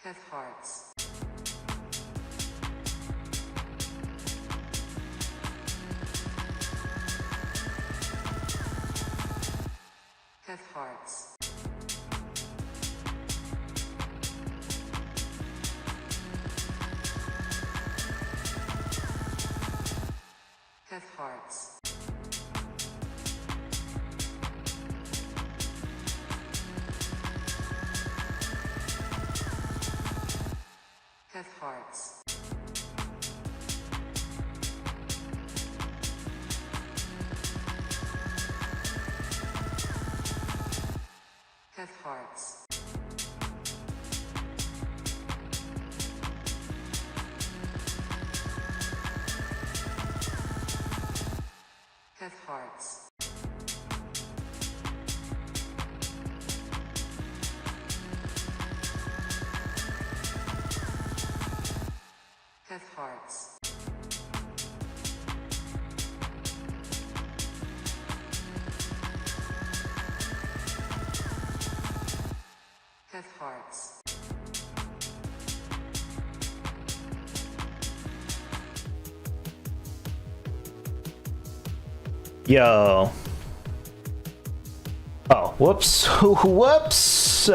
Have hearts. Have hearts. Have hearts. Have hearts. Have hearts. Have hearts. Have hearts. Have hearts. Yo. Oh, whoops. Whoops.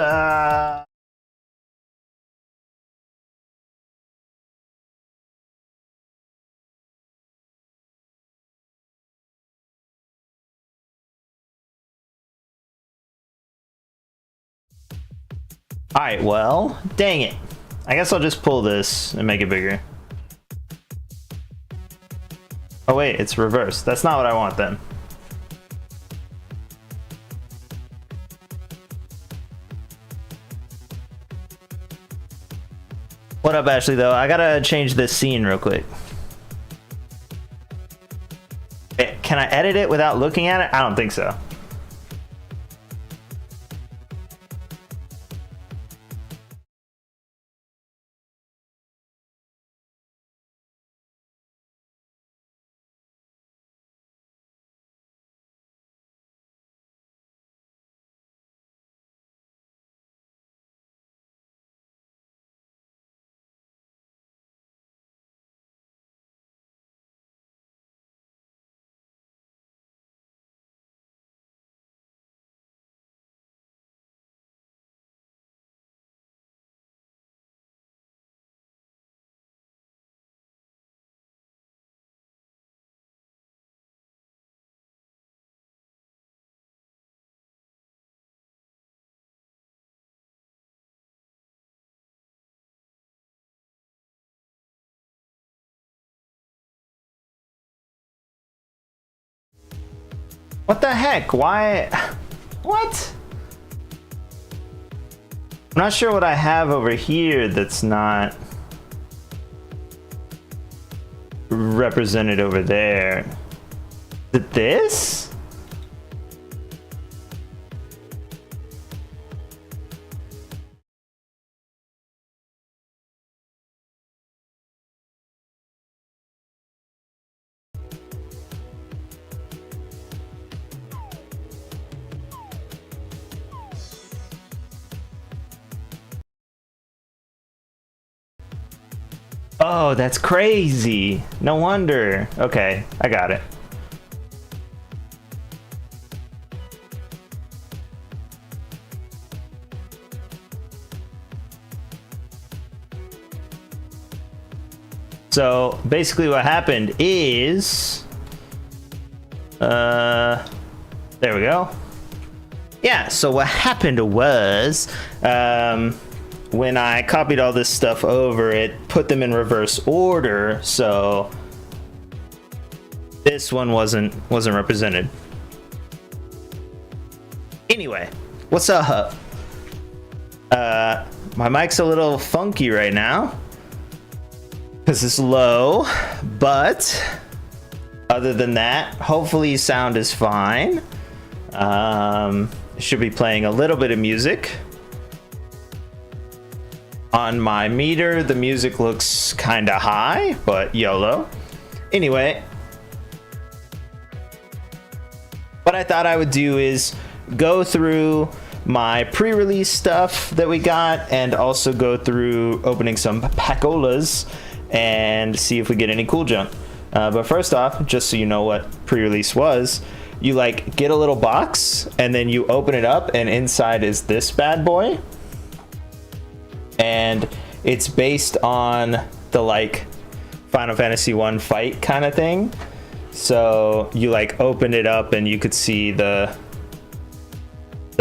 Alright, well, dang it. I guess I'll just pull this and make it bigger. Oh wait, it's reversed. That's not what I want then. What up, Ashley, though? I gotta change this scene real quick. Can I edit it without looking at it? I don't think so. What the heck? Why? What? I'm not sure what I have over here that's not represented over there. Is it this? Oh, that's crazy. No wonder. Okay, I got it. So basically what happened is, there we go. Yeah, so what happened was, when I copied all this stuff over, it put them in reverse order, so this one wasn't represented. Anyway, what's up? My mic's a little funky right now because it's low, but other than that, hopefully sound is fine. Should be playing a little bit of music. On my meter, the music looks kind of high, but YOLO. Anyway, what I thought I would do is go through my pre-release stuff that we got, and also go through opening some Packolas and see if we get any cool junk. But first off, just so you know what pre-release was, you like get a little box and then you open it up, and inside is this bad boy. And it's based on the like Final Fantasy 1 fight kind of thing. So you like open it up and you could see the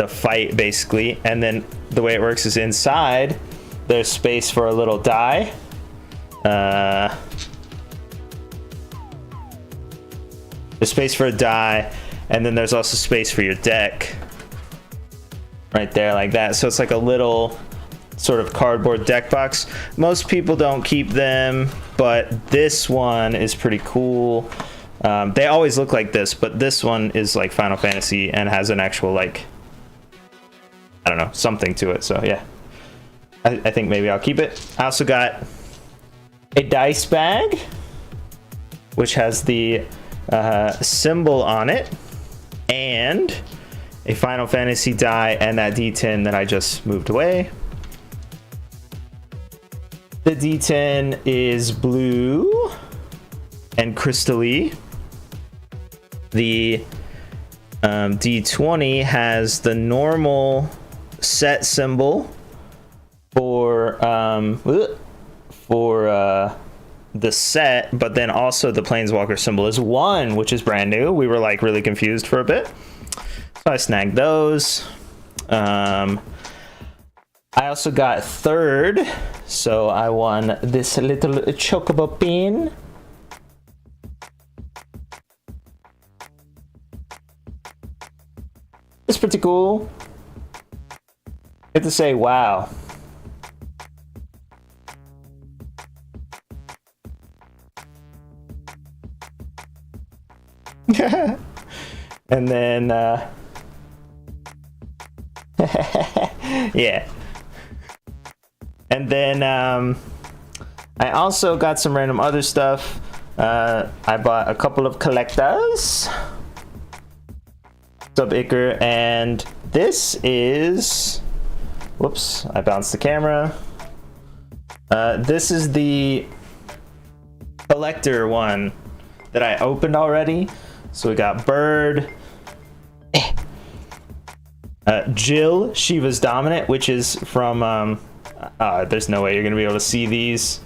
fight basically. And then the way it works is inside there's space for a little die. There's space for a die, and then there's also space for your deck right there like that. So it's like a little sort of cardboard deck box. Most people don't keep them, but this one is pretty cool. They always look like this, but this one is like Final Fantasy and has an actual like, I don't know, something to it. So yeah, I think maybe I'll keep it. I also got a dice bag, which has the symbol on it, and a Final Fantasy die and that D10 that I just moved away. The D10 is blue and crystal-y. The D20 has the normal set symbol for the set, but then also the Planeswalker symbol is 1, which is brand new. We were like really confused for a bit, so I snagged those. I also got third, so I won this little chocobo pin. It's pretty cool. I have to say, wow. And then, yeah. And then I also got some random other stuff. I bought a couple of collectors. What's up, Iker? And this is... Whoops, I bounced the camera. This is the collector one that I opened already. So we got Bird. Jill, Shiva's Dominant, which is from... there's no way you're going to be able to see these.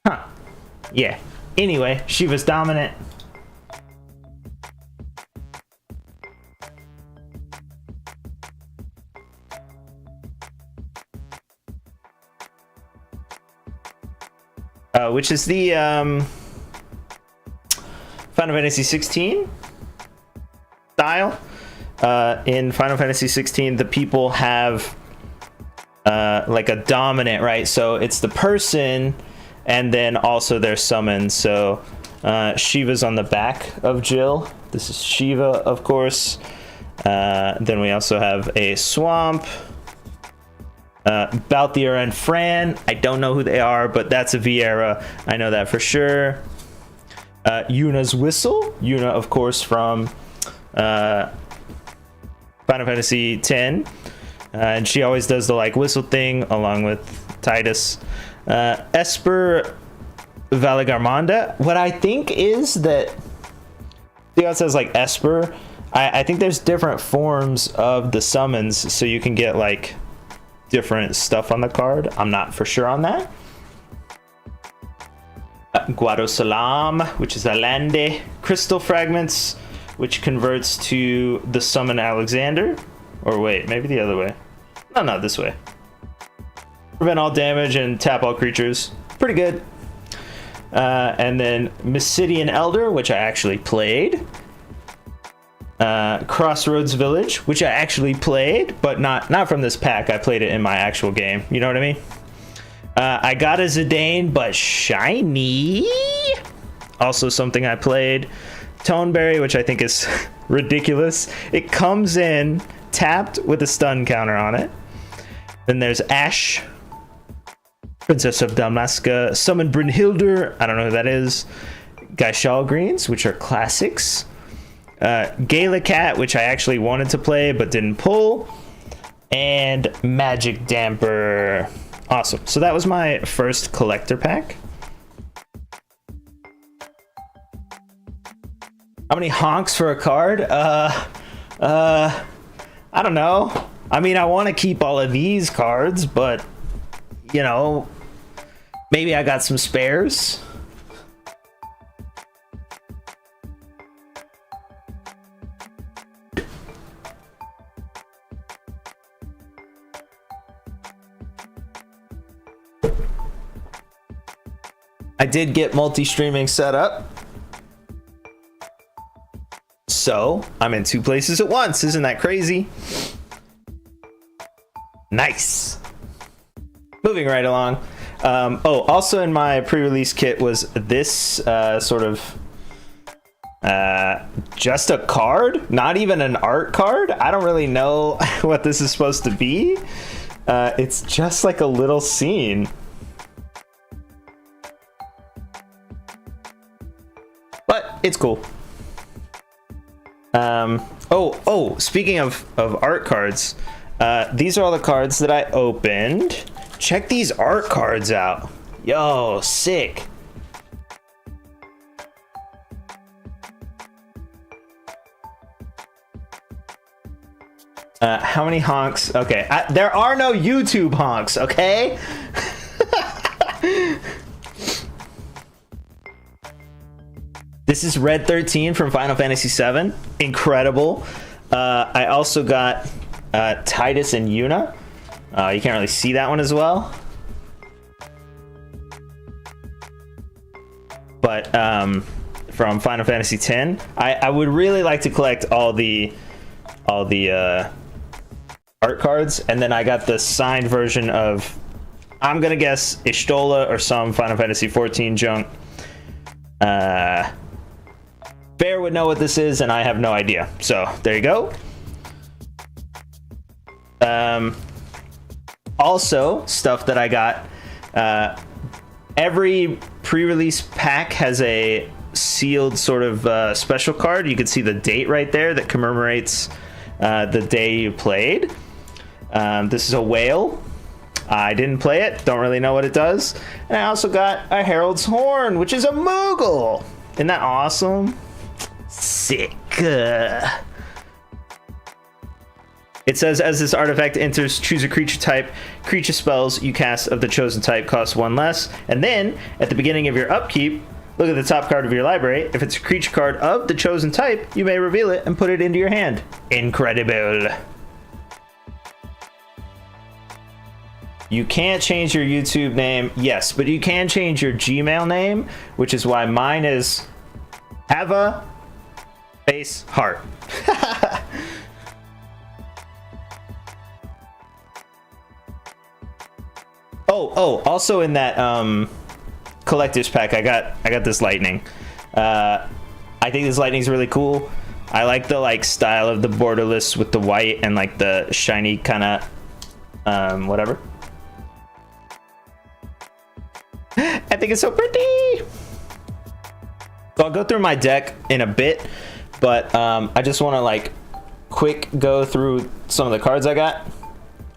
Huh. Yeah. Anyway, Shiva's Dominant. Which is the Final Fantasy 16 style. In Final Fantasy 16, the people have like a dominant, right? So it's the person and then also their summon. So Shiva's on the back of Jill. This is Shiva, of course. Then we also have a Swamp. Balthier and Fran. I don't know who they are, but that's a Viera. I know that for sure. Yuna's Whistle. Yuna, of course, from Final Fantasy X. And she always does the like whistle thing along with Tidus. Esper Valagarmonda. What I think is that, see how it says like Esper? I think there's different forms of the summons, so you can get like different stuff on the card. I'm not for sure on that. Guado Salam, which is Alande. Crystal Fragments, which converts to the Summon Alexander. Or wait, maybe the other way. No, not this way. Prevent all damage and tap all creatures. Pretty good. And then Mysidian Elder, which I actually played. Crossroads Village, which I actually played, but not from this pack. I played it in my actual game. You know what I mean? I got a Zidane, but shiny. Also something I played. Toneberry, which I think is ridiculous. It comes in tapped with a stun counter on it. Then there's Ash Princess of Dalmasca, Summon Brynhildr, I don't know who that is, Gysahl Greens, which are classics, Galacat, which I actually wanted to play but didn't pull, and Magic Damper. Awesome. So that was my first collector pack. How many honks for a card? I don't know. I mean, I want to keep all of these cards, but, you know, maybe I got some spares. I did get multi-streaming set up. So, I'm in 2 places at once. Isn't that crazy? Nice. Moving right along. Oh, also in my pre-release kit was this sort of just a card, not even an art card. I don't really know what this is supposed to be. It's just like a little scene. But it's cool. Oh, speaking of art cards, these are all the cards that I opened. Check these art cards out. Yo, sick. How many honks? Okay, there are no YouTube honks, okay? This is Red 13 from Final Fantasy VII. Incredible. I also got Tidus and Yuna. You can't really see that one as well. But from Final Fantasy X, I would really like to collect all the art cards, and then I got the signed version of, I'm gonna guess, Y'shtola or some Final Fantasy XIV junk. Bear would know what this is, and I have no idea. So there you go. Also, stuff that I got. Every pre-release pack has a sealed sort of special card. You can see the date right there that commemorates the day you played. This is a whale. I didn't play it. Don't really know what it does. And I also got a Herald's Horn, which is a Moogle. Isn't that awesome? Sick. It says, as this artifact enters, choose a creature type. Creature spells you cast of the chosen type cost 1 less. And then, at the beginning of your upkeep, look at the top card of your library. If it's a creature card of the chosen type, you may reveal it and put it into your hand. Incredible. You can't change your YouTube name. Yes, but you can change your Gmail name, which is why mine is Hava Face Heart. Also in that collector's pack, I got this lightning. I think this lightning's really cool. I like the style of the borderless with the white and like the shiny kind of whatever. I think it's so pretty. So I'll go through my deck in a bit, but I just want to quick go through some of the cards I got.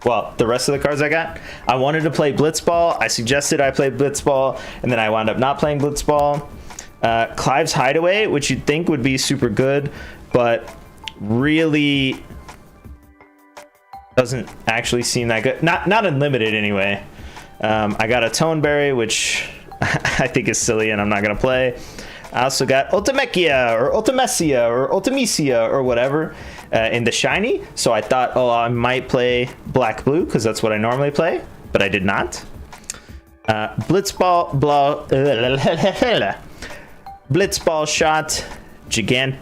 Well, the rest of the cards I got. I wanted to play Blitzball. I suggested I play Blitzball, and then I wound up not playing Blitzball. Clive's Hideaway, which you'd think would be super good, but really doesn't actually seem that good. Not unlimited anyway. I got a Toneberry, which I think is silly and I'm not going to play. I also got Ultimechia or Ultimecia or Ultimecia or whatever in the shiny. So I thought, I might play Black Blue because that's what I normally play, but I did not. Blitzball Shot, Gigantode,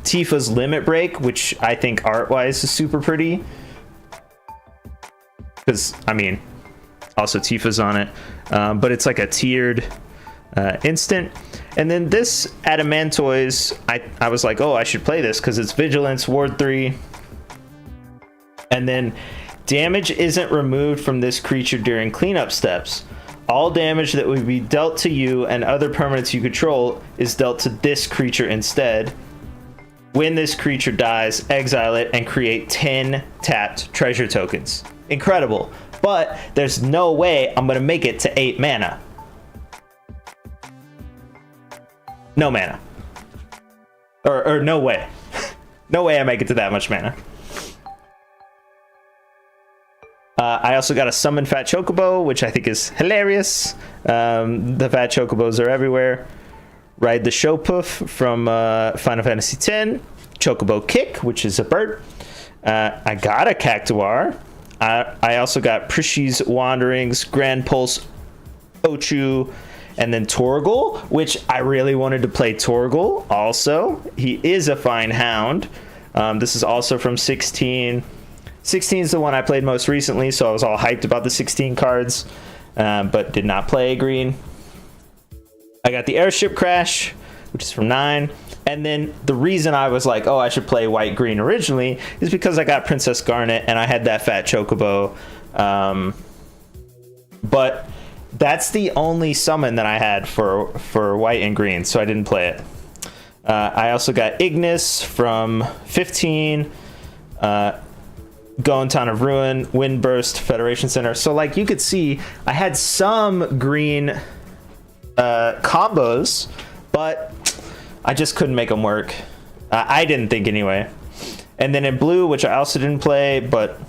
Tifa's Limit Break, which I think art-wise is super pretty. Because, I mean, also Tifa's on it. But it's like a tiered instant. And then this Adamantoise, I was like, I should play this because it's Vigilance, Ward 3. And then Damage isn't removed from this creature during cleanup steps. All damage that would be dealt to you and other permanents you control is dealt to this creature instead. When this creature dies, exile it and create 10 tapped treasure tokens. Incredible. But there's no way I'm going to make it to 8 mana. No mana. Or no way. No way I make it to that much mana. I also got a summon Fat Chocobo, which I think is hilarious. The Fat Chocobos are everywhere. Ride the Showpuff from Final Fantasy X. Chocobo Kick, which is a bird. I got a Cactuar. I also got Prishi's Wanderings, Grand Pulse, Ochu, and then Torgal, which I really wanted to play Torgal also. He is a fine hound. This is also from 16. 16 is the one I played most recently, so I was all hyped about the 16 cards, but did not play green. I got the Airship Crash, which is from 9. And then the reason I was like, oh, I should play white-green originally is because I got Princess Garnet and I had that Fat Chocobo. But that's the only summon that I had for white and green, so I didn't play it. I also got Ignis from 15. Goenton of Ruin, Windburst, Federation Center. So like you could see, I had some green combos, but I just couldn't make them work. I didn't think anyway. And then in blue, which I also didn't play, but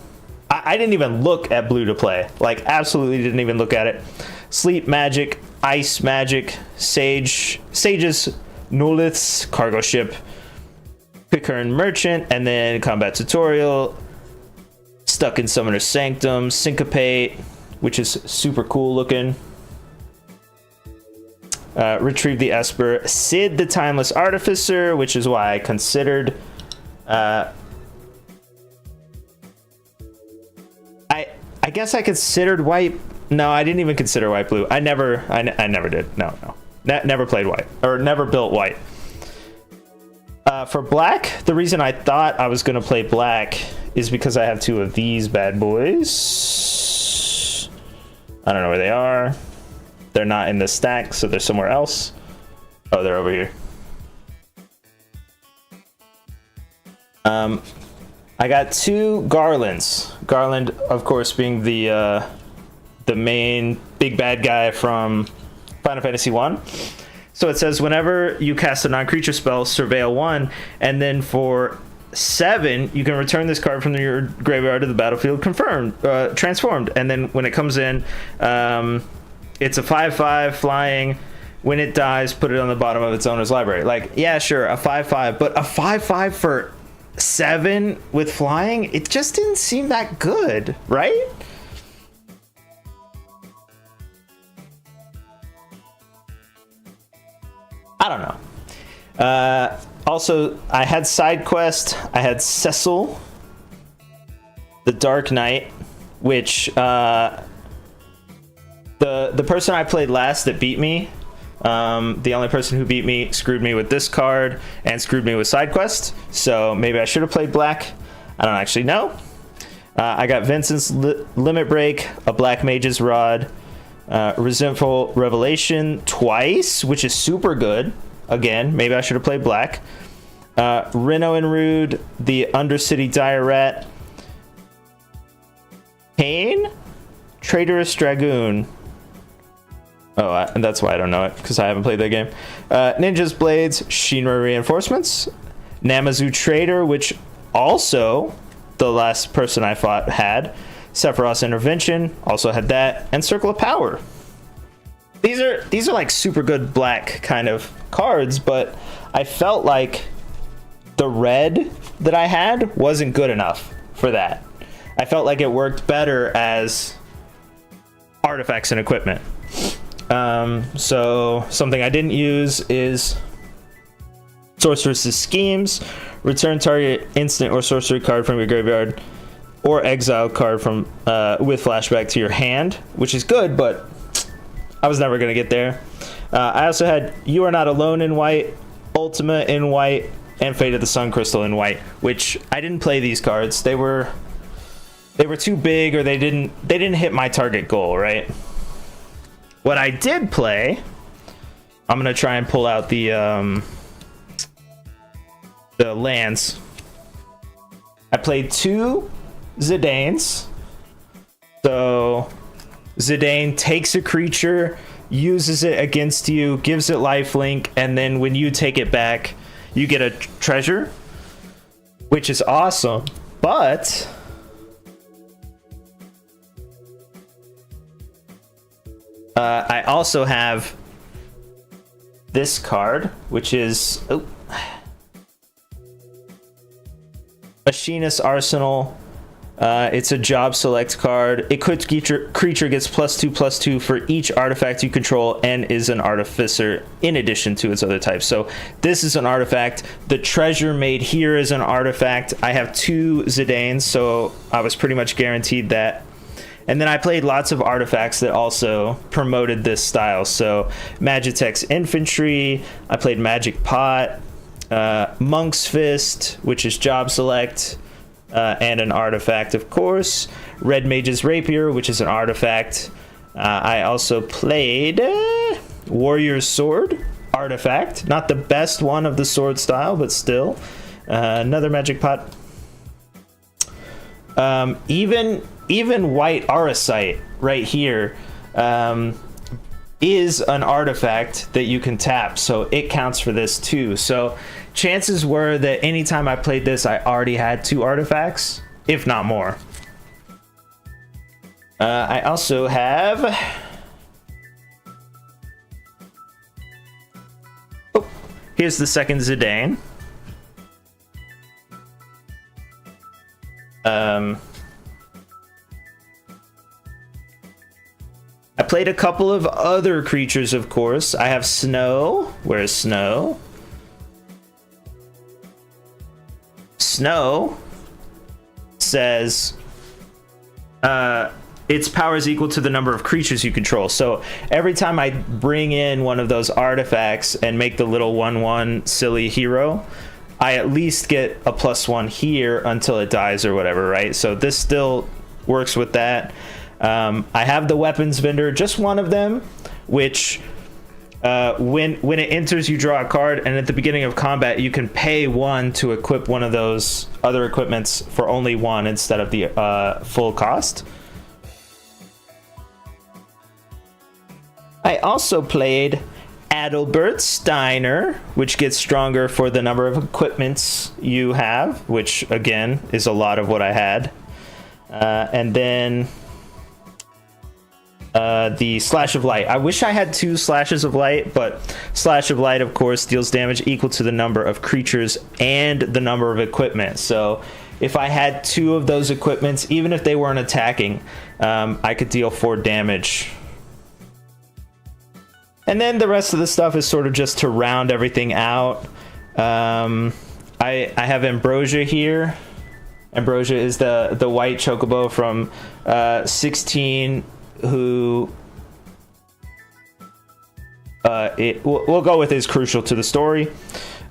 I didn't even look at blue to play. Like absolutely didn't even look at it. Sleep Magic, Ice Magic, Sages, Nolith's Cargo Ship, Pitcairn Merchant, and then Combat Tutorial, Stuck in Summoner's Sanctum, Syncopate, which is super cool looking. Retrieve the Esper, Sid the Timeless Artificer, which is why I considered I guess I considered white. No, I didn't even consider white blue. I never did. No. Never played white or never built white. For black, the reason I thought I was going to play black is because I have 2 of these bad boys. I don't know where they are. They're not in this stack, so they're somewhere else. Oh, they're over here. I got 2 Garlands. Garland, of course, being the main big bad guy from Final Fantasy 1. So it says whenever you cast a non-creature spell, surveil 1, and then for 7, you can return this card from your graveyard to the battlefield transformed. And then when it comes in, it's a 5/5 flying. When it dies, put it on the bottom of its owner's library. Like, yeah, sure, a 5/5, but a 5/5 for 7 with flying, it just didn't seem that good, right? I don't know. Also, I had side quest. I had Cecil, the Dark Knight, which the person I played last that beat me, the only person who beat me, screwed me with this card and screwed me with side quest. So maybe I should have played black. I don't actually know. I got Vincent's Limit Break, a Black Mage's Rod, Resentful Revelation twice, which is super good. Again, maybe I should have played black. Reno and Rude, the Undercity Dire Rat, Pain, Traitorous Dragoon. Oh, and that's why I don't know it, because I haven't played that game. Ninja's Blades, Shinra Reinforcements, Namazu Trader, which also the last person I fought had. Sephiroth's Intervention, also had that, and Circle of Power. These are like super good black kind of cards, but I felt like the red that I had wasn't good enough for that. I felt like it worked better as artifacts and equipment. So something I didn't use is Sorceress's Schemes. Return target instant or sorcery card from your graveyard or exile card from with flashback to your hand, which is good, but I was never gonna get there. I also had You Are Not Alone in white, Ultima in white, and Fate of the Sun Crystal in white, which I didn't play these cards. They were they were too big or they didn't hit my target goal, right? What I did play, I'm gonna try and pull out the lands. I played 2 Zidanes. So Zidane takes a creature, uses it against you, gives it lifelink, and then when you take it back, you get a treasure, which is awesome. But I also have this card, which is Machinist Arsenal. It's a job select card. Equipped creature gets +2/+2 for each artifact you control and is an artificer in addition to its other types. So this is an artifact. The treasure made here is an artifact. I have 2 Zidanes, so I was pretty much guaranteed that. And then I played lots of artifacts that also promoted this style. So Magitex Infantry, I played Magic Pot, Monk's Fist, which is job select, and an artifact, of course. Red Mage's Rapier, which is an artifact. I also played Warrior's Sword, artifact. Not the best one of the sword style, but still. Another Magic Pot. Even White Auracite right here is an artifact that you can tap, so it counts for this too. So chances were that anytime I played this, I already had 2 artifacts, if not more. I also have... Oh, here's the second Zidane. I played a couple of other creatures, of course. I have Snow. Where's Snow? Snow says its power is equal to the number of creatures you control. So every time I bring in one of those artifacts and make the little 1/1 silly hero, I at least get a +1 here until it dies or whatever, right? So this still works with that. I have the weapons vendor, just one of them, which when it enters, you draw a card, and at the beginning of combat, you can pay 1 to equip one of those other equipments for only 1 instead of the full cost. I also played Adalbert Steiner, which gets stronger for the number of equipments you have, which again is a lot of what I had. And then the Slash of Light. I wish I had 2 Slashes of Light, but Slash of Light, of course, deals damage equal to the number of creatures and the number of equipment. So if I had 2 of those equipments, even if they weren't attacking, I could deal 4 damage. And then the rest of the stuff is sort of just to round everything out. I have Ambrosia here. Ambrosia is the white chocobo from 16, who we'll go with is crucial to the story.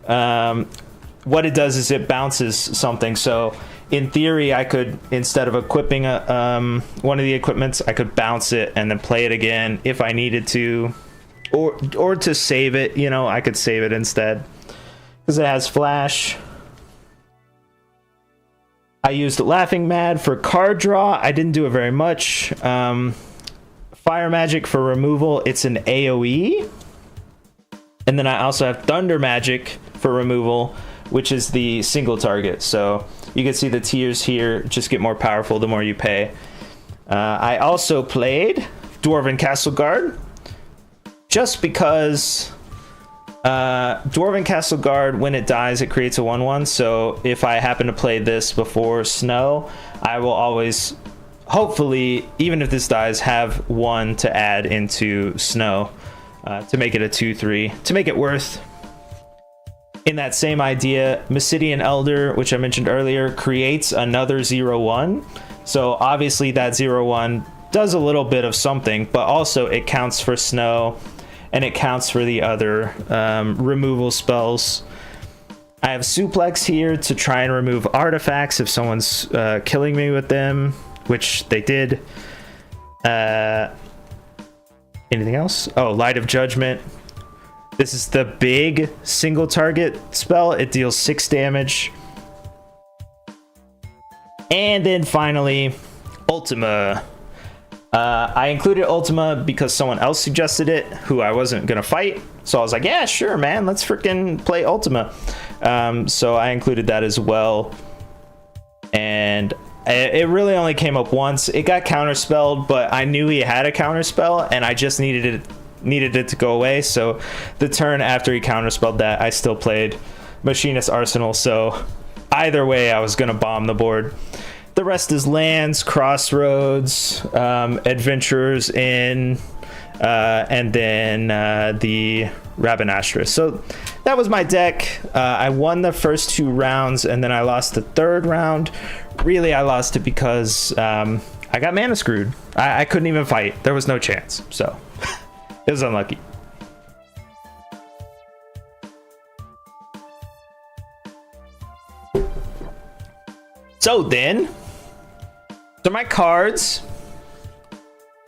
What it does is it bounces something. So in theory, I could, instead of equipping one of the equipments, I could bounce it and then play it again if I needed to, or to save it. You know, I could save it instead because it has flash. I used Laughing Mad for card draw. I didn't do it very much. Fire Magic for removal. It's an AoE. And then I also have Thunder Magic for removal, which is the single target. So you can see the tiers here just get more powerful the more you pay. I also played Dwarven Castle Guard, just because Dwarven Castle Guard, when it dies, it creates a 1/1. So if I happen to play this before Snow, I will always, hopefully, even if this dies, have 1 to add into Snow to make it a 2/3, to make it worth. In that same idea, Mysidian Elder, which I mentioned earlier, creates another 0/1. So obviously that 0/1 does a little bit of something, but also it counts for Snow and it counts for the other removal spells. I have Suplex here to try and remove artifacts if someone's killing me with them, which they did. Anything else? Oh, Light of Judgment. This is the big single target spell. It deals 6 damage. And then finally, Ultima. I included Ultima because someone else suggested it, who I wasn't gonna fight. So I was like, yeah, sure, man, let's freaking play Ultima. So I included that as well. And it really only came up once. It got counterspelled, but I knew he had a counterspell, and I just needed it to go away. So the turn after he counterspelled that, I still played Machinist Arsenal. So either way, I was gonna bomb the board. The rest is lands, Crossroads, Adventurers Inn, and then the Rabanastra. So that was my deck. I won the first 2 rounds, and then I lost the 3rd round. Really, I lost it because I got mana screwed. I couldn't even fight. There was no chance. So it was unlucky. So then, so my cards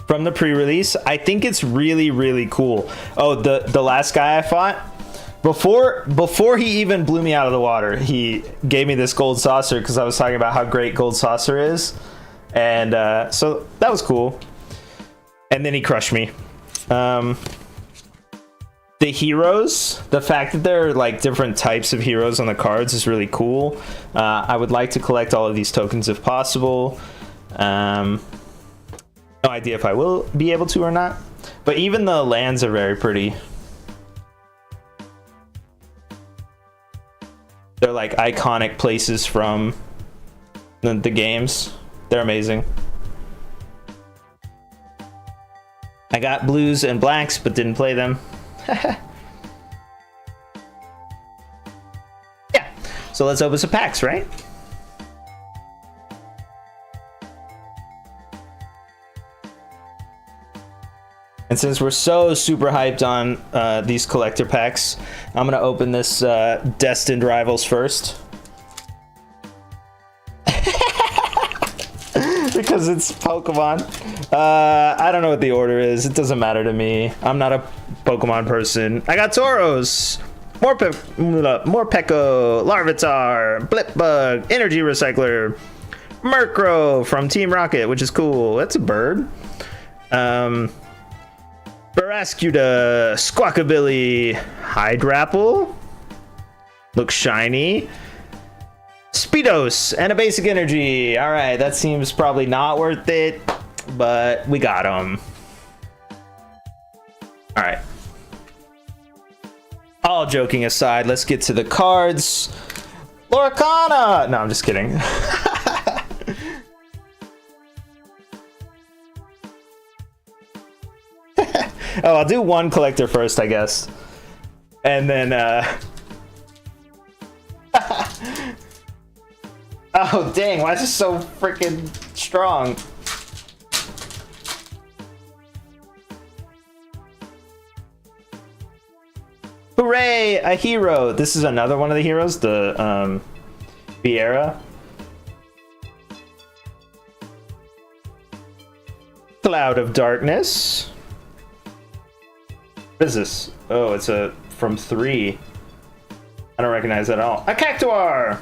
from the pre-release, I think it's really, really cool. Oh, the last guy I fought, before he even blew me out of the water, he gave me this gold saucer because I was talking about how great gold saucer is. And so that was cool. And then he crushed me. The heroes, the fact that there are like different types of heroes on the cards is really cool. I would like to collect all of these tokens if possible. No idea if I will be able to or not, but even the lands are very pretty. They're like iconic places from the games. They're amazing. I got blues and blacks, but didn't play them. Yeah, so let's open some packs, right? And since we're so super hyped on these collector packs, I'm gonna open this Destined Rivals first. Because it's Pokemon. I don't know what the order is. It doesn't matter to me. I'm not a Pokemon person. I got Tauros, Morpeko, Larvitar, Blipbug, Energy Recycler, Murkrow from Team Rocket, which is cool. That's a bird. Barraskewda, Squawkabilly, Hydrapple. Looks shiny. Speedos and a basic energy. All right, that seems probably not worth it, but we got them. All right. All joking aside, let's get to the cards. Lorcana! No, I'm just kidding. Oh, I'll do one collector first, I guess. And then, oh, dang, why is this so freaking strong? Hooray, a hero. This is another one of the heroes, the Viera. Cloud of Darkness. What is this? Oh, it's a from 3. I don't recognize that at all. A Cactuar!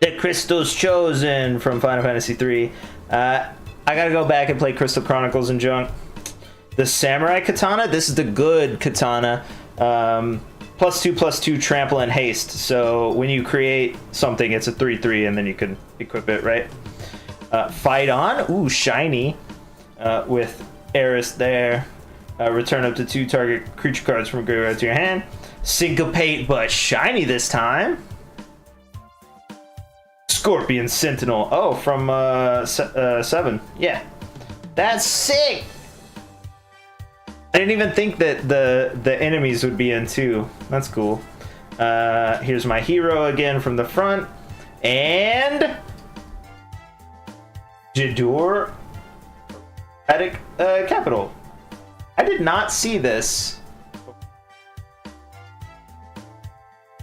The Crystal's Chosen from Final Fantasy 3. I gotta go back and play Crystal Chronicles and junk. The Samurai Katana. This is the good katana. +2/+2 trample and haste. So when you create something, it's a 3/3, and then you can equip it, right? Fight On. Ooh, shiny. With Eris there. Return up to 2 target creature cards from graveyard to your hand. Syncopate, but shiny this time. Scorpion Sentinel. Oh, from 7. Yeah, that's sick. I didn't even think that the enemies would be in 2. That's cool. Here's my hero again from the front, and Jidoor Attic Capital. I did not see this.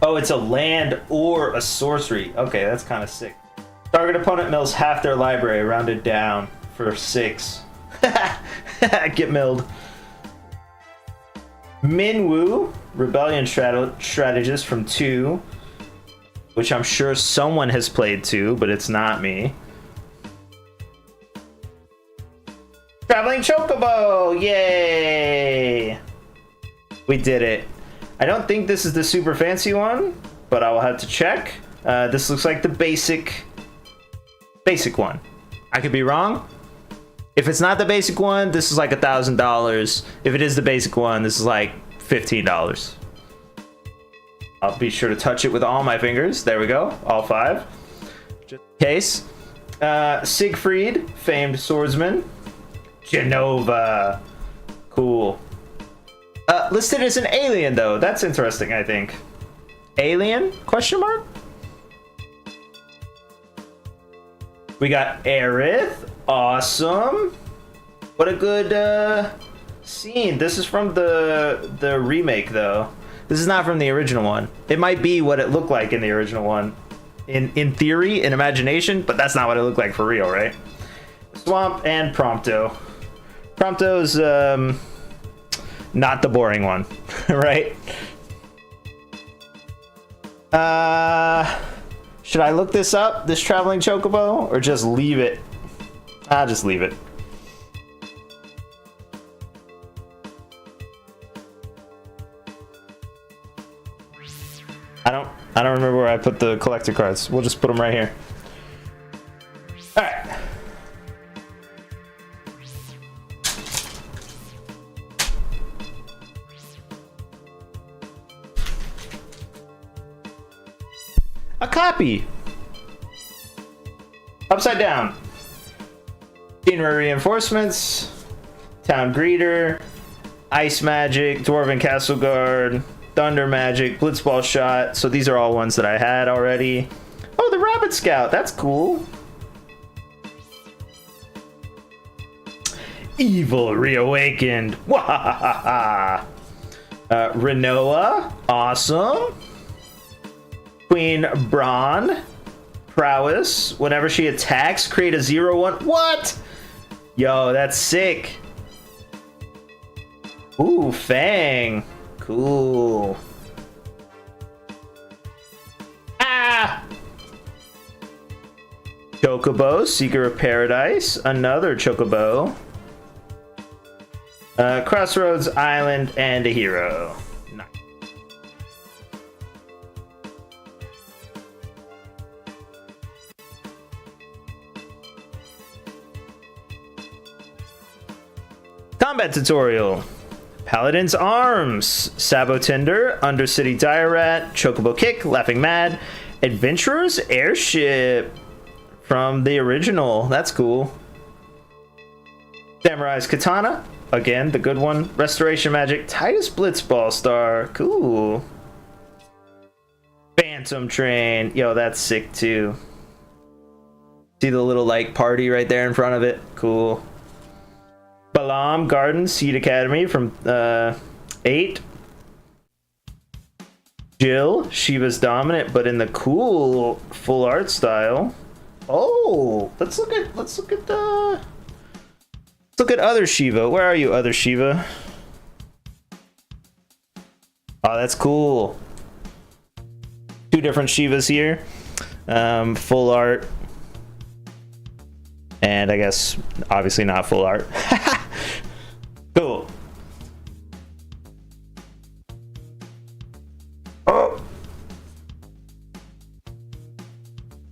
Oh, it's a land or a sorcery. Okay, that's kind of sick. Target opponent mills half their library, rounded down for 6. Get milled. Minwoo, Rebellion Strategist from 2, which I'm sure someone has played 2, but it's not me. Traveling Chocobo! Yay! We did it. I don't think this is the super fancy one, but I will have to check. This looks like the basic one. I could be wrong. If it's not the basic one, this is like $1,000. If it is the basic one, this is like $15. I'll be sure to touch it with all my fingers. There we go, all 5. Just in case. Siegfried, famed swordsman. Genova. Cool. Listed as an alien, though. That's interesting, I think. Alien? Question mark? We got Aerith. Awesome. What a good scene. This is from the remake, though. This is not from the original one. It might be what it looked like in the original one. In theory, in imagination, but that's not what it looked like for real, right? Swamp and Prompto. Prompto's not the boring one, right? Should I look this up, this traveling chocobo, or just leave it? I'll just leave it. I don't remember where I put the collector cards. We'll just put them right here. All right. A copy. Upside down. Scenery reinforcements. Town greeter. Ice magic. Dwarven castle guard. Thunder magic. Blitzball shot. So these are all ones that I had already. Oh, the rabbit scout. That's cool. Evil reawakened. Wahahaha. Renoa. Awesome. Queen Braun. Prowess. Whenever she attacks, create a 0/1. What? Yo, that's sick. Ooh, Fang. Cool. Ah! Chocobo, Seeker of Paradise. Another Chocobo. Crossroads Island and a hero. Nice. Combat tutorial. Paladin's Arms, Sabotinder, Undercity Dire-Rat, Chocobo Kick, Laughing Mad, Adventurer's Airship from the original. That's cool. Samurai's Katana, again, the good one. Restoration Magic, Titus Blitzball Star, cool. Phantom Train, yo, that's sick too. See the little like party right there in front of it, cool. Balam Garden Seed Academy from 8. Jill, Shiva's dominant, but in the cool full art style. Oh, let's look at other Shiva. Where are you, other Shiva? Oh, that's cool. 2 different Shivas here. Full art. And I guess obviously not full art. Cool. Oh.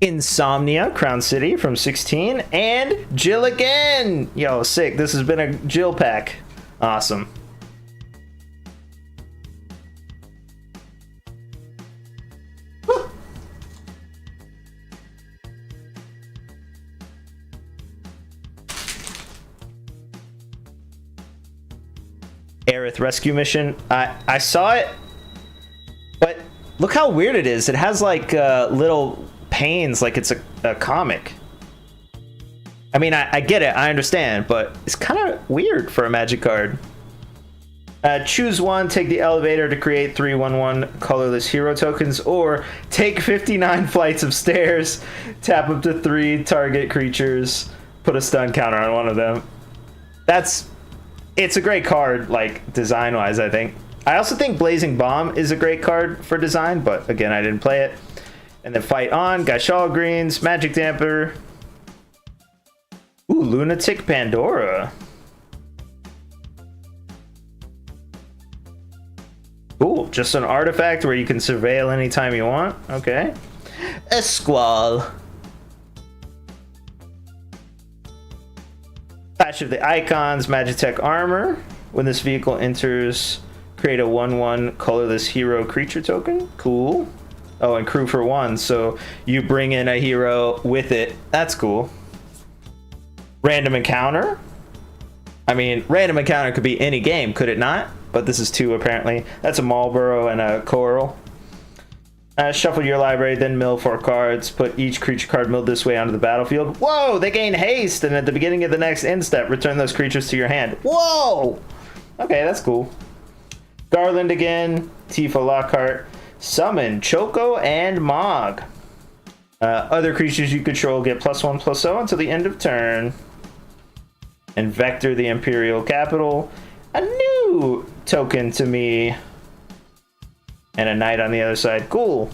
Insomnia, Crown City from 16. And Jill again. Yo, sick. This has been a Jill pack. Awesome. Aerith rescue mission. I saw it, but look how weird it is. It has like little panes, like it's a comic. I mean, I get it, I understand, but it's kind of weird for a magic card. Choose one, take the elevator to create 3/1/1 colorless hero tokens, or take 59 flights of stairs, tap up to 3 target creatures, put a stun counter on one of them. It's a great card, like, design-wise, I think. I also think Blazing Bomb is a great card for design, but again, I didn't play it. And then Fight On, Gysahl Greens, Magic Damper. Ooh, Lunatic Pandora. Cool, just an artifact where you can surveil anytime you want. Okay. A Squall. Clash of the Icons, Magitech Armor. When this vehicle enters, create a 1/1 colorless hero creature token. Cool. Oh, and crew for 1, so you bring in a hero with it. That's cool. Random encounter. I mean, random encounter could be any game, could it not? But this is 2 apparently. That's a Marlboro and a Coral. Shuffle your library, then mill 4 cards. Put each creature card milled this way onto the battlefield. Whoa, they gain haste, and at the beginning of the next end step, return those creatures to your hand. Whoa! Okay, that's cool. Garland again, Tifa Lockhart. Summon Choco and Mog. Other creatures you control get +1/+0 until the end of turn. And Vector the Imperial Capital. A new token to me. And a knight on the other side. Cool.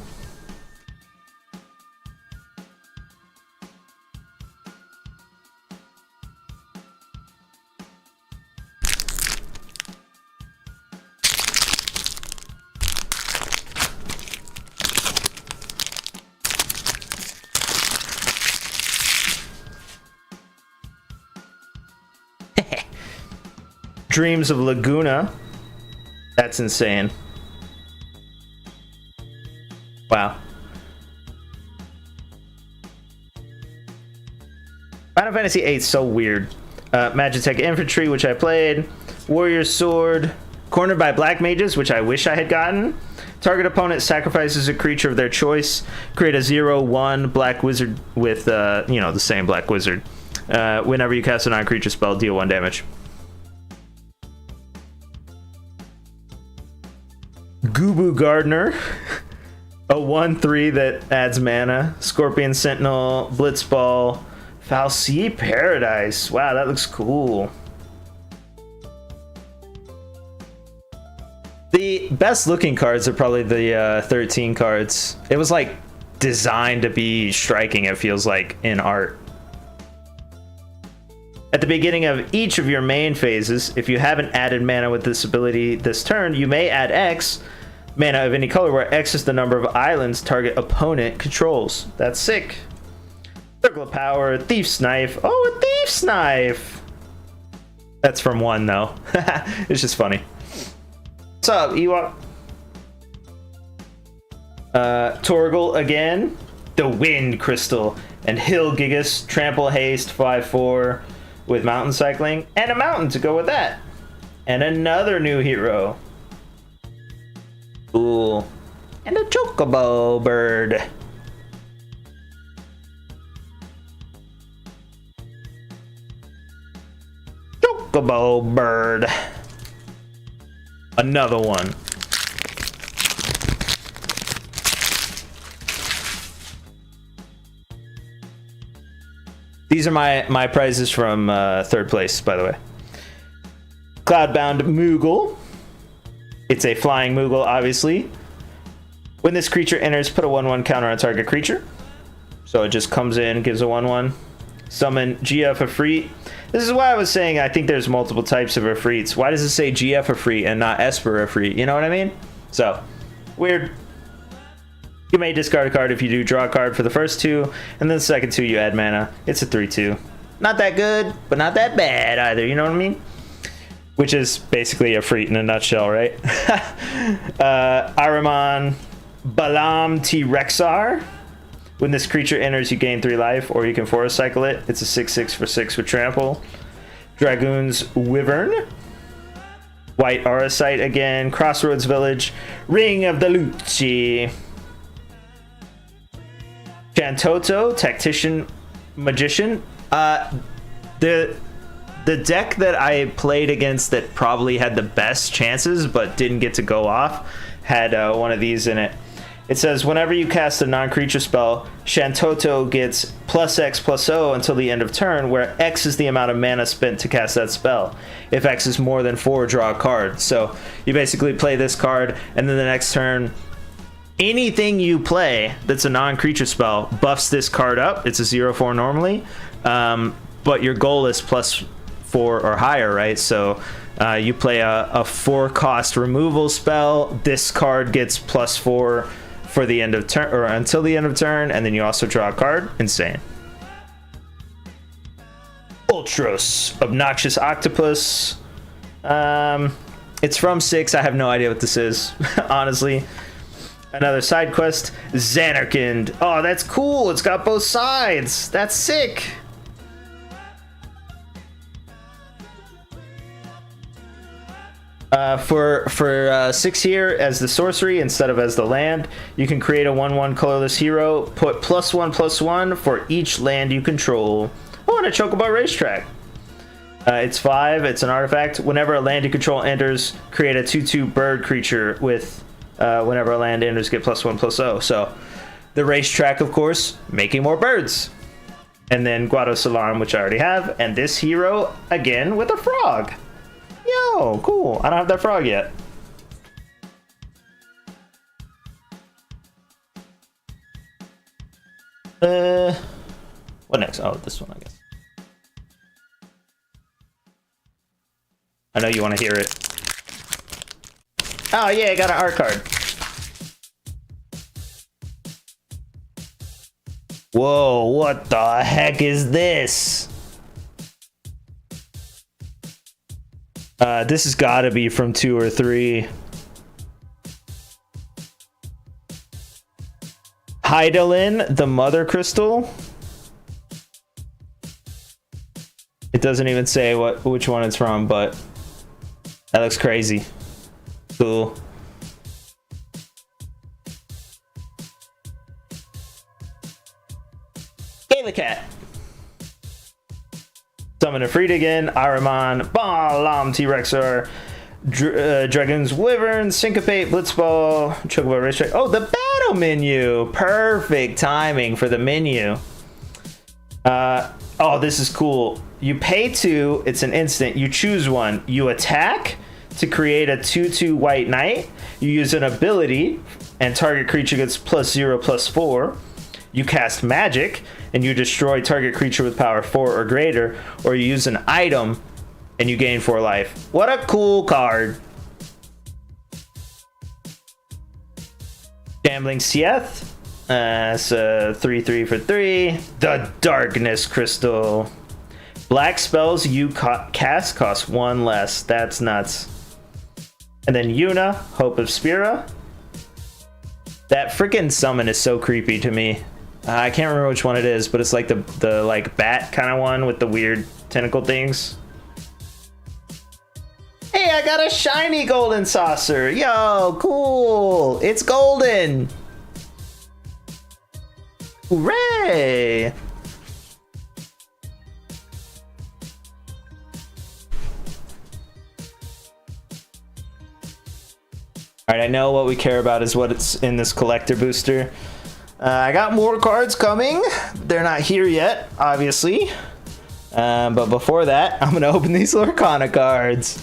Dreams of Laguna. That's insane. Wow. Final Fantasy VIII is so weird. Magitech Infantry, which I played. Warrior Sword. Cornered by Black Mages, which I wish I had gotten. Target opponent sacrifices a creature of their choice. Create a 0/1 Black Wizard with, the same Black Wizard. Whenever you cast a non-creature spell, deal 1 damage. Gubu Gardener. A 1/3 that adds mana. Scorpion Sentinel, Blitzball, Fal'Cie Paradise. Wow, that looks cool. The best looking cards are probably the 13 cards. It was like designed to be striking, it feels like, in art. At the beginning of each of your main phases, if you haven't added mana with this ability this turn, you may add X mana of any color, where X is the number of islands target opponent controls. That's sick. Circle of Power, Thief's Knife. Oh, a Thief's Knife! That's from 1, though. It's just funny. What's up, Ewok? Torgal again. The Wind Crystal. And Hill Gigas, Trample Haste, 5/4 with Mountain Cycling. And a mountain to go with that. And another new hero. Cool. And a Chocobo bird. Chocobo bird. Another one. These are my prizes from 3rd place, by the way. Cloudbound Moogle. It's a flying Moogle, obviously. When this creature enters, put a 1/1 counter on target creature. So it just comes in, gives a 1/1. Summon GF Efreet. This is why I was saying I think there's multiple types of Efreets. Why does it say GF Efreet and not Esper Efreet? You know what I mean? So, weird. You may discard a card if you do draw a card for the first 2, and then the second 2 you add mana. It's a 3/2. Not that good, but not that bad either, you know what I mean? Which is basically a Efreet in a nutshell, right? Ahriman Balam T-Rexar. When this creature enters, you gain 3 life, or you can forest cycle it. It's a 6/6 for 6 with trample. Dragoon's Wyvern. White Auracite again. Crossroads Village. Ring of the Lucci. Chantoto, Tactician Magician. The the deck that I played against that probably had the best chances but didn't get to go off had one of these in it. It says, whenever you cast a non-creature spell, Shantoto gets +X/+O until the end of turn, where X is the amount of mana spent to cast that spell. If X is more than 4, draw a card. So you basically play this card, and then the next turn, anything you play that's a non-creature spell buffs this card up. It's a 0/4 normally, but your goal is +4 or higher, right? So you play a 4-cost removal spell. This card gets +4 for the end of turn, or until the end of turn, and then you also draw a card. Insane. Ultros, Obnoxious Octopus. It's from 6. I have no idea what this is, honestly. Another side quest, Xanarkand. Oh, that's cool. It's got both sides. That's sick. For 6 here as the sorcery instead of as the land, you can create a 1/1 colorless hero. Put +1/+1 for each land you control. Oh, and a Chocobo Racetrack. It's 5. It's an artifact. Whenever a land you control enters, create a 2/2 bird creature with whenever a land enters, get +1/+0. So the Racetrack, of course, making more birds. And then Guados Alarm, which I already have. And this hero, again, with a frog. Yo, cool. I don't have that frog yet. What next? Oh, this one, I guess. I know you want to hear it. Oh, yeah, I got an art card. Whoa, what the heck is this? This has got to be from 2 or 3. Hydaelyn, the Mother Crystal. It doesn't even say which one it's from, but that looks crazy. Cool. Galacat. Summon a Freedigan, Ahriman, Balam, T-Rexar, Dragoon's Wyvern, Syncopate, Blitzball, Chocobo Racetrack. Oh, the battle menu! Perfect timing for the menu. Oh, this is cool. You pay 2, it's an instant. You choose one. You attack to create a 2/2 white knight. You use an ability, and target creature gets +0/+4. You cast magic, and you destroy target creature with power 4 or greater, or you use an item, and you gain 4 life. What a cool card. Shambling Sieth. It's a 3/3 for 3. The Darkness Crystal. Black spells you cast cost 1 less. That's nuts. And then Yuna, Hope of Spira. That freaking summon is so creepy to me. I can't remember which one it is, but it's like the like bat kind of one with the weird tentacle things. Hey, I got a shiny golden saucer. Yo, cool. It's golden. Hooray. All right, I know what we care about is what's in this collector booster. I got more cards coming. They're not here yet, obviously. But before that, I'm going to open these Lorcana cards.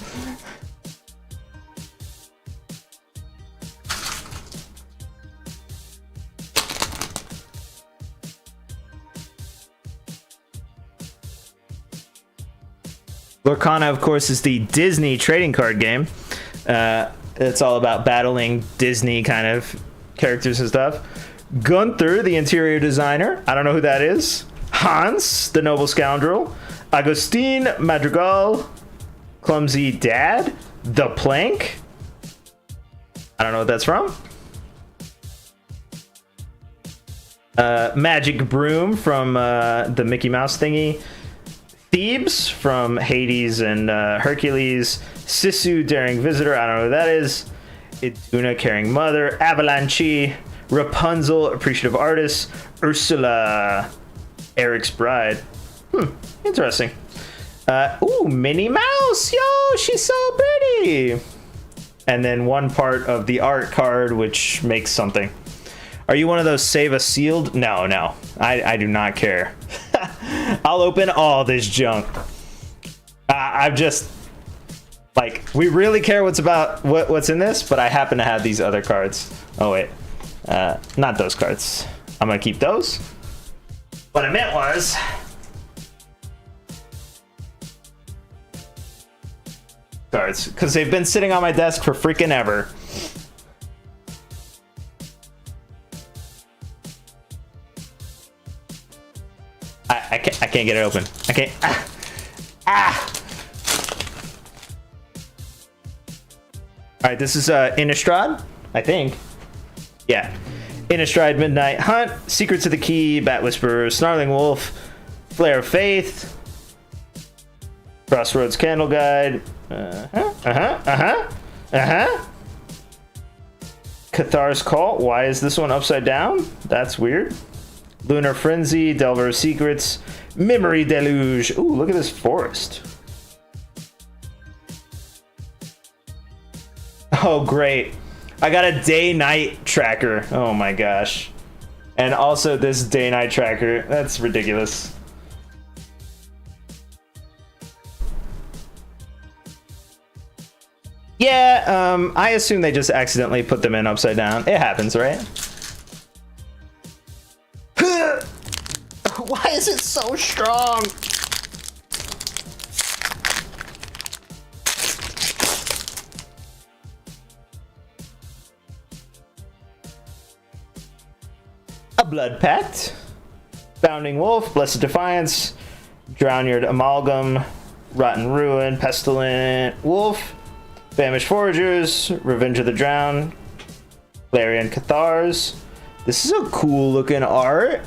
Lorcana, of course, is the Disney trading card game. It's all about battling Disney kind of characters and stuff. Gunther, the interior designer. I don't know who that is. Hans, the noble scoundrel. Agustin Madrigal. Clumsy Dad. The Plank. I don't know what that's from. Magic Broom from the Mickey Mouse thingy. Thebes from Hades and Hercules. Sisu, Daring Visitor. I don't know who that is. Iduna, Caring Mother. Avalanche. Rapunzel, Appreciative Artist. Ursula, Eric's Bride. Interesting. Ooh, Minnie Mouse. Yo, she's so pretty. And then one part of the art card, which makes something. Are you one of those save a sealed? No, no. I do not care. I'll open all this junk. I've just... Like, we really care what's in this, but I happen to have these other cards. Oh, wait. Not those cards. I'm gonna keep those. What I meant was... cards, because they've been sitting on my desk for freaking ever. I can't get it open. I can't. Ah. All right, this is Innistrad, I think. Yeah, Innistrad, Midnight Hunt, Secrets of the Key, Bat Whisperer, Snarling Wolf, Flare of Faith, Crossroads Candle Guide. Cathar's Call. Why is this one upside down? That's weird. Lunar Frenzy, Delver's Secrets, Memory Deluge. Ooh, look at this forest. Oh, great. I got a day-night tracker. Oh my gosh. And also this day-night tracker. That's ridiculous. Yeah, I assume they just accidentally put them in upside down. It happens, right? Why is it so strong? A Blood Pact, Bounding Wolf, Blessed Defiance, Drownyard Amalgam, Rotten Ruin, Pestilent Wolf, Famished Foragers, Revenge of the Drowned, Clarion Cathars. This is a cool looking art.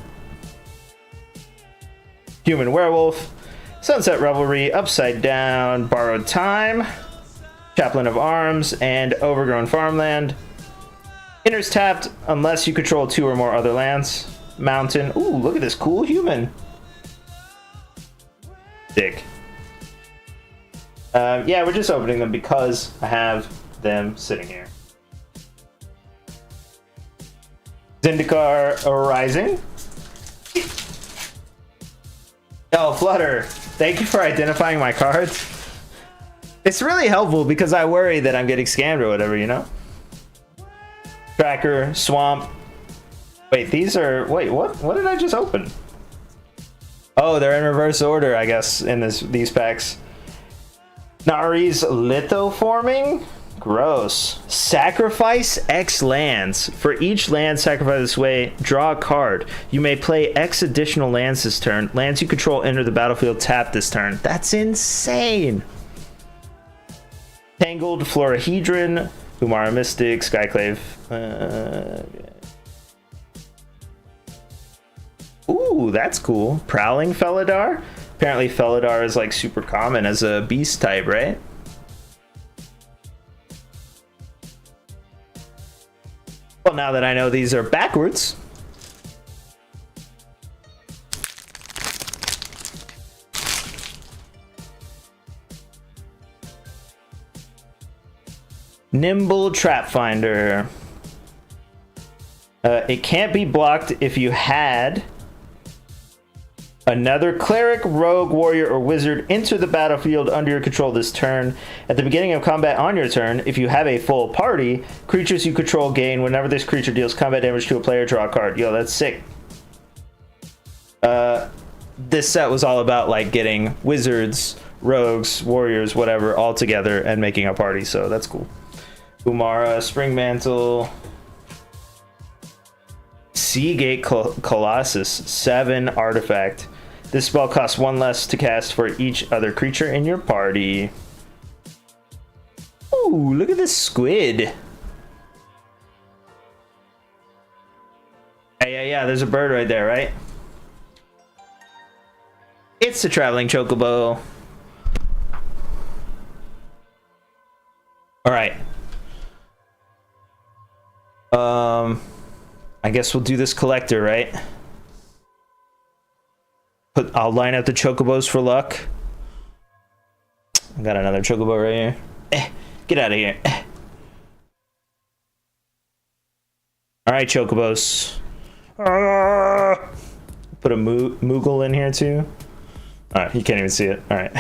Human Werewolf, Sunset Revelry, Upside Down, Borrowed Time, Chaplain of Arms, and Overgrown Farmland. Enters tapped unless you control 2 or more other lands. Mountain. Ooh, look at this cool human. Dick. Yeah, we're just opening them because I have them sitting here. Zendikar Rising. Oh, Flutter, thank you for identifying my cards. It's really helpful because I worry that I'm getting scammed or whatever, you know? Tracker, Swamp. Wait, these are... Wait, what? What did I just open? Oh, they're in reverse order, I guess, in these packs. Nari's Lithoforming? Gross. Sacrifice X lands. For each land sacrificed this way, draw a card. You may play X additional lands this turn. Lands you control enter the battlefield tapped this turn. That's insane. Tangled, Florahedron, Umara Mystic, Skyclave. Ooh, that's cool. Prowling Felidar. Apparently Felidar is like super common as a beast type, right? Well, now that I know these are backwards. Nimble Trap Finder. It can't be blocked if you had another cleric, rogue, warrior, or wizard enter the battlefield under your control this turn. At the beginning of combat on your turn, if you have a full party, creatures you control gain whenever this creature deals combat damage to a player, draw a card. Yo, that's sick. This set was all about like getting wizards, rogues, warriors, whatever, all together and making a party, so that's cool. Umara, Spring Mantle, Seagate Colossus, 7 artifact. This spell costs 1 less to cast for each other creature in your party. Ooh, look at this squid. Yeah, there's a bird right there, right? It's the Traveling Chocobo. All right. I guess we'll do this collector, right? I'll line up the chocobos for luck. I got another chocobo right here. Get out of here. All right, chocobos. Put a Moogle in here too. All right, you can't even see it. All right.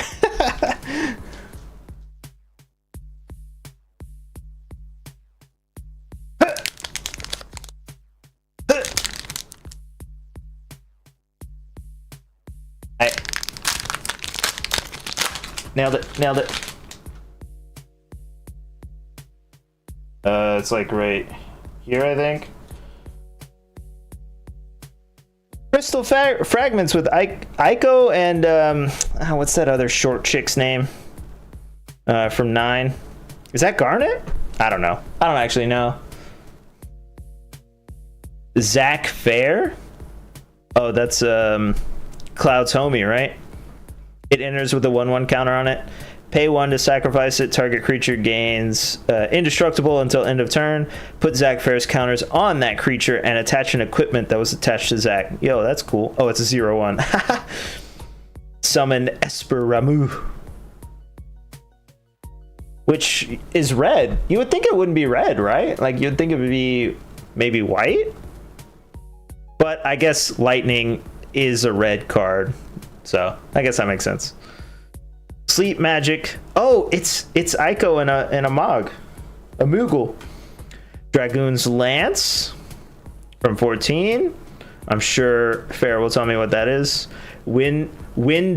Nailed it. Nailed it. It's like right here, I think. Crystal fragments with Ico and what's that other short chick's name? From 9. Is that Garnet? I don't know. I don't actually know. Zach Fair? Oh, that's Cloud's homie, right? It enters with a 1/1 counter on it. Pay 1 to sacrifice it. Target creature gains indestructible until end of turn. Put Zach Fair's counters on that creature and attach an equipment that was attached to Zach. Yo, that's cool. Oh, it's a 0/1. Summon Esper Ramu, which is red. You would think it wouldn't be red, right? Like, you'd think it would be maybe white. But I guess Lightning is a red card. So I guess that makes sense. Sleep Magic. Oh, it's Ico and a Mog. A Moogle. Dragoon's Lance from 14. I'm sure Fair will tell me what that is. Win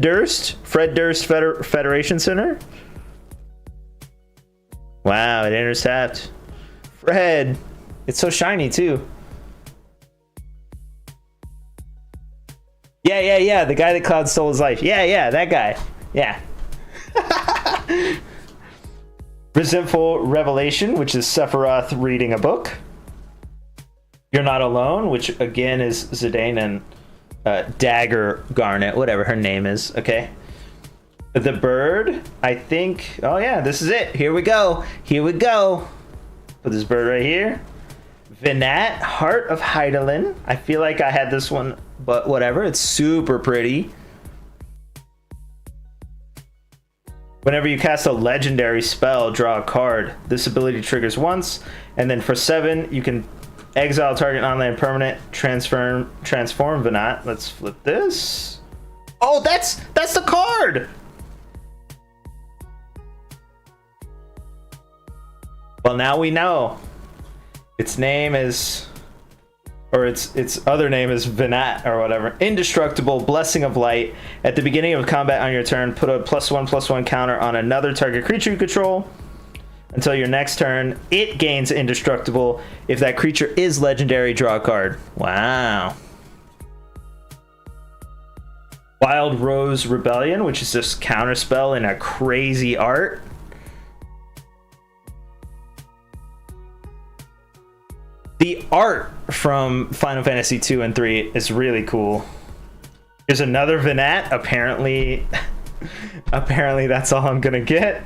Durst. Fred Durst Federation Center. Wow, it enters tapped. Fred. It's so shiny too. Yeah. The guy that Cloud stole his life. Yeah, that guy. Yeah. Resentful Revelation, which is Sephiroth reading a book. You're Not Alone, which again is Zidane and Dagger Garnet, whatever her name is. Okay. The Bird, I think. Oh yeah, this is it. Here we go. Put this bird right here. Venat, Heart of Hydaelyn. I feel like I had this one, but whatever. It's super pretty. Whenever you cast a legendary spell, draw a card. This ability triggers once, and then for 7, you can exile target non-land permanent, transform Venat. Let's flip this. Oh, that's the card! Well, now we know. Its name is, or its other name is Venat or whatever. Indestructible, Blessing of Light. At the beginning of combat on your turn, put a +1/+1 counter on another target creature you control. Until your next turn, it gains indestructible. If that creature is legendary, draw a card. Wow. Wild Rose Rebellion, which is just counterspell in a crazy art. The art from Final Fantasy 2 and 3 is really cool. There's another Venat. Apparently that's all I'm gonna get.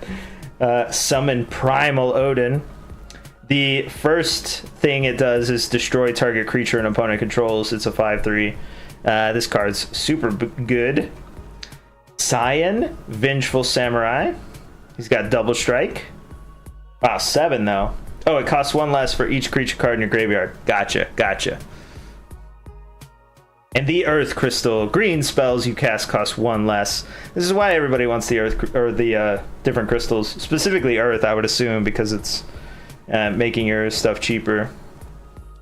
Summon Primal Odin. The first thing it does is destroy target creature an opponent controls. It's a 5/3. This card's super good. Cyan, Vengeful Samurai. He's got double strike. Wow, 7 though. Oh, it costs 1 less for each creature card in your graveyard. Gotcha. And the Earth Crystal. Green spells you cast cost 1 less. This is why everybody wants the Earth or the different crystals. Specifically Earth, I would assume, because it's making your stuff cheaper.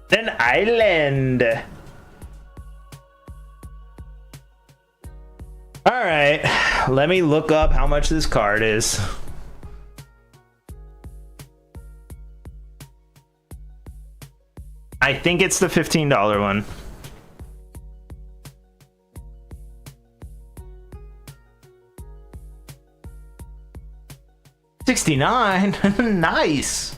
Then Island. All right, let me look up how much this card is. I think it's the $15 one. $69. Nice.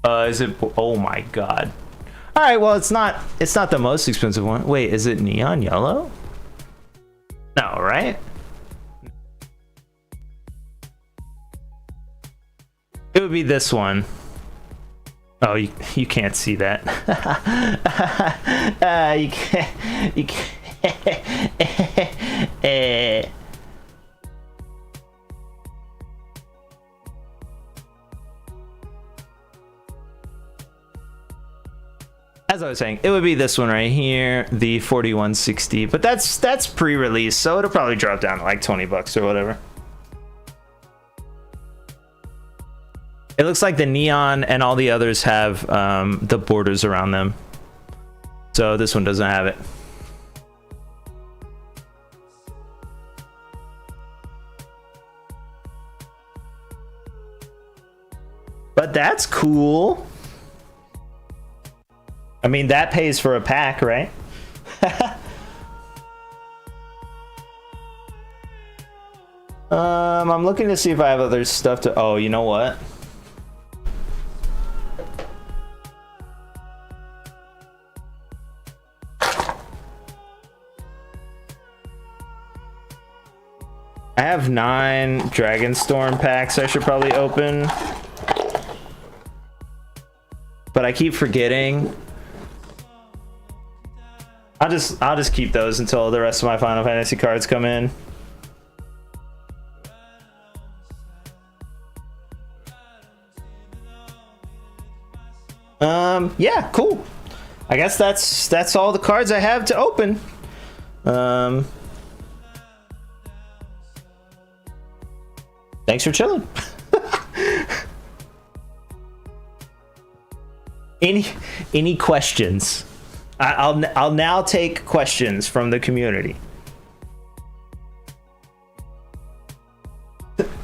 Is it? Oh my god. All right, well, it's not the most expensive one. Wait, is it neon yellow? No, right? It would be this one. Oh, you can't see that. You can't. You can't. As I was saying, it would be this one right here, the 4160, but that's pre-release, so it'll probably drop down to like $20 or whatever. It looks like the neon and all the others have the borders around them, so this one doesn't have it. But that's cool. I mean, that pays for a pack, right? I'm looking to see if I have other stuff to... Oh, you know what? I have 9 Dragonstorm packs I should probably open. But I keep forgetting. I'll just keep those until the rest of my Final Fantasy cards come in. Yeah, cool. I guess that's all the cards I have to open. Thanks for chilling. Any questions? I'll now take questions from the community.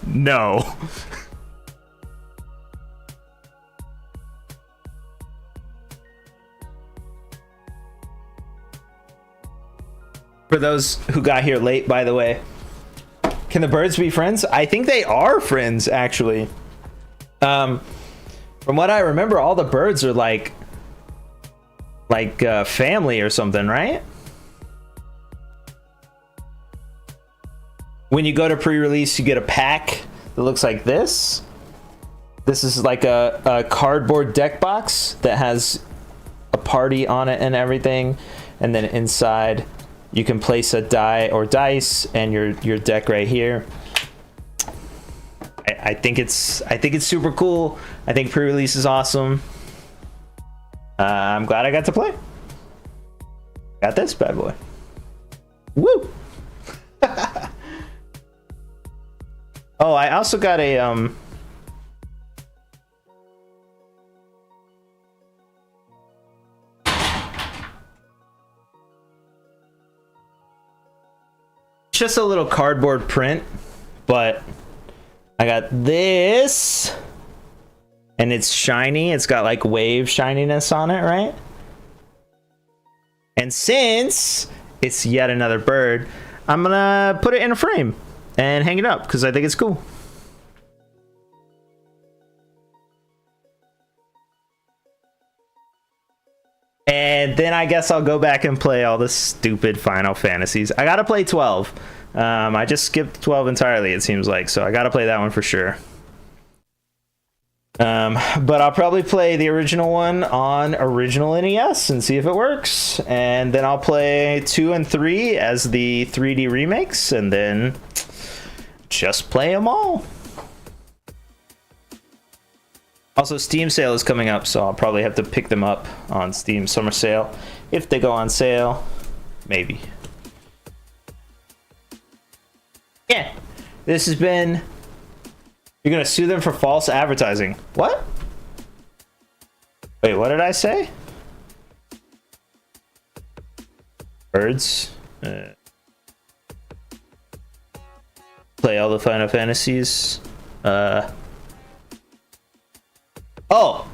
No. For those who got here late, by the way, can the birds be friends? I think they are friends, actually. From what I remember, all the birds are like family or something, right? When you go to pre-release, you get a pack that looks like this. This is like a cardboard deck box that has a party on it and everything, and then inside you can place a die or dice and your deck right here. I think it's super cool. I think pre-release is awesome. I'm glad I got to play. Got this bad boy. Woo! Oh, I also got a just a little cardboard print, but I got this, and it's shiny. It's got like wave shininess on it, right? And since it's yet another bird, I'm gonna put it in a frame and hang it up because I think it's cool. And then I guess I'll go back and play all the stupid Final Fantasies. I gotta play 12. I just skipped 12 entirely, it seems like, so I gotta play that one for sure. But I'll probably play the original one on original NES and see if it works. And then I'll play 2 and 3 as the 3D remakes, and then just play them all. Also, Steam sale is coming up, so I'll probably have to pick them up on Steam Summer Sale. If they go on sale, maybe. Yeah, this has been... You're gonna sue them for false advertising. What? Wait, what did I say? Birds. Play all the Final Fantasies. Oh,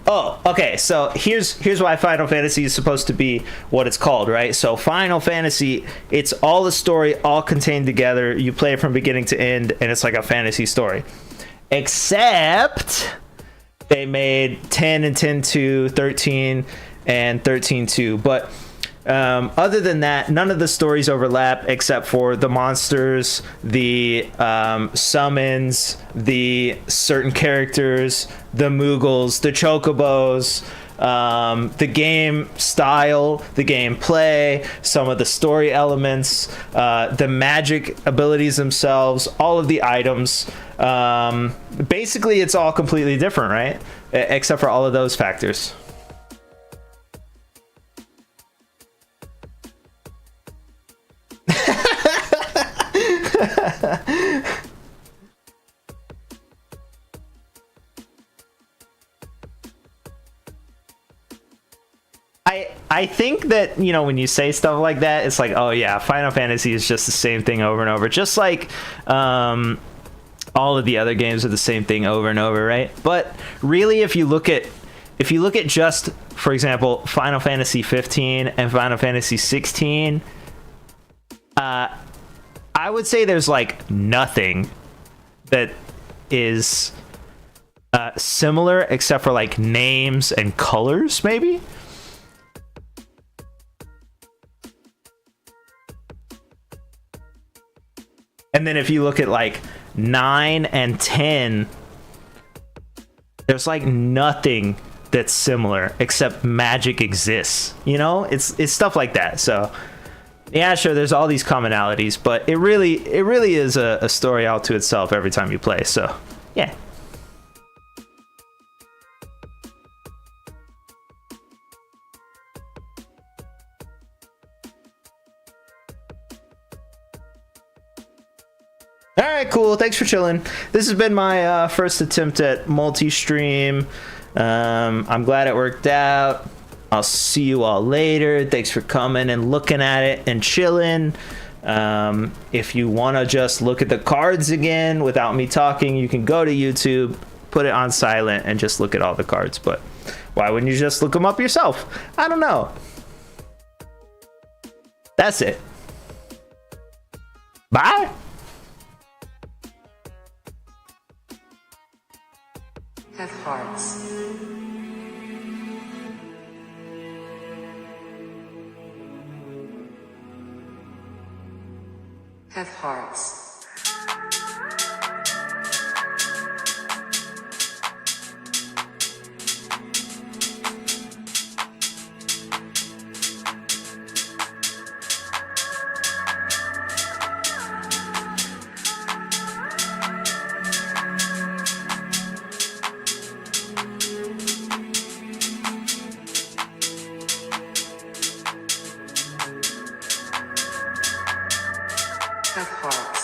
okay. So here's why Final Fantasy is supposed to be what it's called, right? So Final Fantasy, it's all the story, all contained together. You play it from beginning to end, and it's like a fantasy story. Except they made 10 and 10-2, 13 and 13-2. But Other than that, none of the stories overlap except for the monsters, the summons, the certain characters, the Moogles, the Chocobos, the game style, the gameplay, some of the story elements, the magic abilities themselves, all of the items. Basically, it's all completely different, right? Except for all of those factors. I think that, you know, when you say stuff like that, it's like, oh yeah, Final Fantasy is just the same thing over and over, just like all of the other games are the same thing over and over, right? But really, if you look at just, for example, Final Fantasy 15 and Final Fantasy 16, I would say there's like nothing that is similar except for like names and colors, maybe. And then if you look at like 9 and 10, there's like nothing that's similar except magic exists. You know, it's stuff like that. So yeah, sure, there's all these commonalities, but it really is a story all to itself every time you play. So yeah. All right, cool. Thanks for chilling. This has been my first attempt at multi-stream. I'm glad it worked out. I'll see you all later. Thanks for coming and looking at it and chilling. If you want to just look at the cards again without me talking, you can go to YouTube, put it on silent, and just look at all the cards. But why wouldn't you just look them up yourself? I don't know. That's it. Bye. Have hearts. Have hearts. Have hearts.